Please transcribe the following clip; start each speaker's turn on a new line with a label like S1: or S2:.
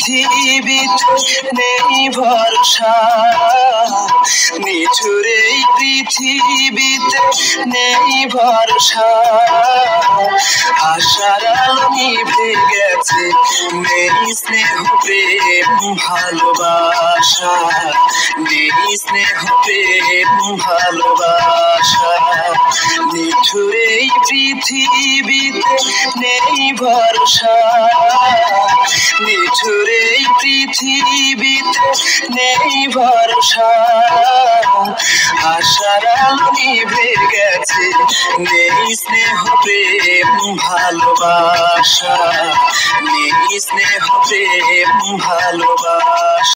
S1: পৃথিবীতে নেই ভরসা, নিঠুর এই পৃথিবীতে নেই ভরসা। আশার আলো নিভে গেছে, নেই স্নেহ প্রেম ভালোবাসা, নেই স্নেহ প্রেম ভালোবাসা। নিঠুর এই পৃথিবীতে নেই ভরসা, নিঠুর এই পৃথিবীতে নেই ভরসা। আশার আলো নিভে গেছে, নেই স্নেহ প্রেম ভালোবাসা, নেই স্নেহ প্রেম ভালোবাসা।